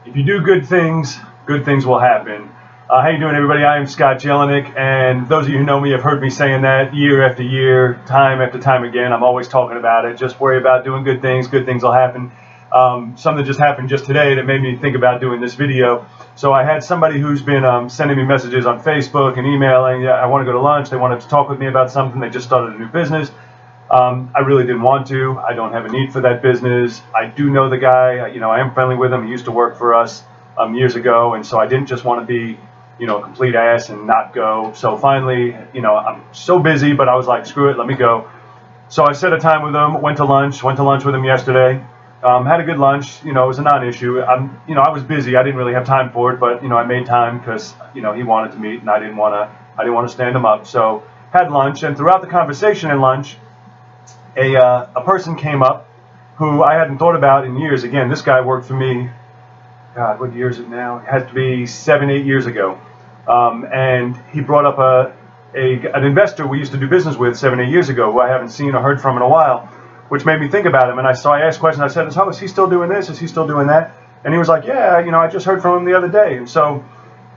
If you do good things will happen. How you doing, everybody? I am Scott Jelinek, and those of you who know me have heard me saying that year after year, time after time again. I'm always talking about it. Just worry about doing good things will happen. Something just happened just today that made me think about doing this video. So I had somebody who's been sending me messages on Facebook and emailing. Yeah, I want to go to lunch. They wanted to talk with me about something. They just started a new business. I really didn't want to. I don't have a need for that business. I do know the guy. I am friendly with him. He used to work for us years ago, and so I didn't just want to be, a complete ass and not go. So finally, I'm so busy, but I was like, screw it, let me go. So I set a time with him, went to lunch with him yesterday. Had a good lunch. It was a non-issue. I was busy. I didn't really have time for it, but I made time because he wanted to meet, and I didn't want to stand him up. So had lunch, and throughout the conversation in lunch, a person came up who I hadn't thought about in years. Again, this guy worked for me, God, what year is it now? It has to be 7-8 years ago. And he brought up an investor we used to do business with 7-8 years ago, who I haven't seen or heard from in a while, which made me think about him. And I asked questions. I said, "Oh, is he still doing this? Is he still doing that?" And he was like, "Yeah, I just heard from him the other day." And so,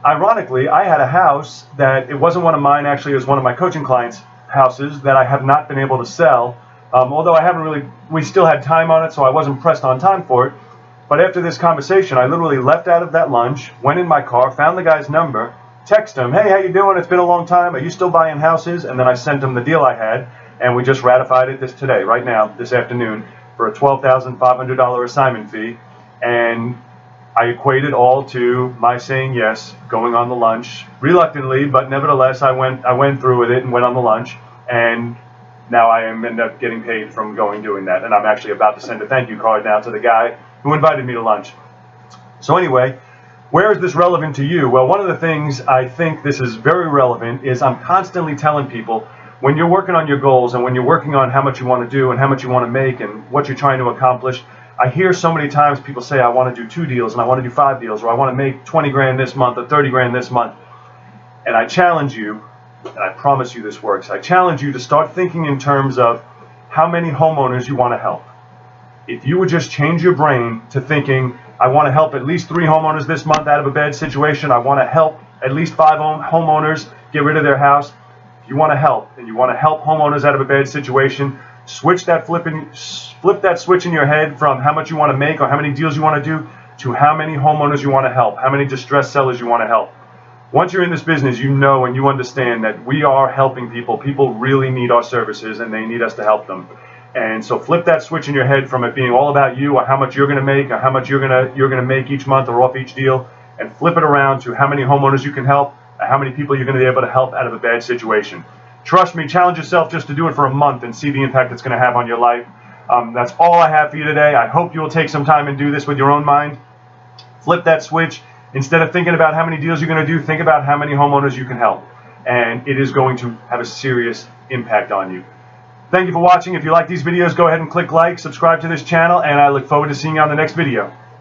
ironically, I had a house that it wasn't one of mine. Actually, it was one of my coaching clients' houses that I have not been able to sell. Although we still had time on it, so I wasn't pressed on time for it. But after this conversation, I literally left out of that lunch, went in my car, found the guy's number, texted him, "Hey, how you doing? It's been a long time. Are you still buying houses?" And then I sent him the deal I had, and we just ratified it right now, this afternoon, for a $12,500 assignment fee. And I equate it all to my saying yes, going on the lunch, reluctantly, but nevertheless, I went through with it and went on the lunch, and now I end up getting paid from doing that. And I'm actually about to send a thank you card now to the guy who invited me to lunch. So anyway, where is this relevant to you? Well, one of the things I think this is very relevant is I'm constantly telling people, when you're working on your goals and when you're working on how much you want to do and how much you want to make and what you're trying to accomplish, I hear so many times people say, I want to do 2 deals and I want to do 5 deals, or I want to make 20 grand this month or 30 grand this month. And I challenge you, and I promise you this works, I challenge you to start thinking in terms of how many homeowners you want to help. If you would just change your brain to thinking, I want to help at least 3 homeowners this month out of a bad situation, I want to help at least 5 homeowners get rid of their house. If you want to help, and you want to help homeowners out of a bad situation, flip that switch in your head from how much you want to make or how many deals you want to do to how many homeowners you want to help, how many distressed sellers you want to help. Once you're in this business, you know and you understand that we are helping people. People really need our services, and they need us to help them. And so flip that switch in your head from it being all about you or how much you're going to make or how much you're going to make each month or off each deal, and flip it around to how many homeowners you can help, or how many people you're going to be able to help out of a bad situation. Trust me, challenge yourself just to do it for a month and see the impact it's going to have on your life. That's all I have for you today. I hope you will take some time and do this with your own mind. Flip that switch. Instead of thinking about how many deals you're going to do, think about how many homeowners you can help. And it is going to have a serious impact on you. Thank you for watching. If you like these videos, go ahead and click like, subscribe to this channel, and I look forward to seeing you on the next video.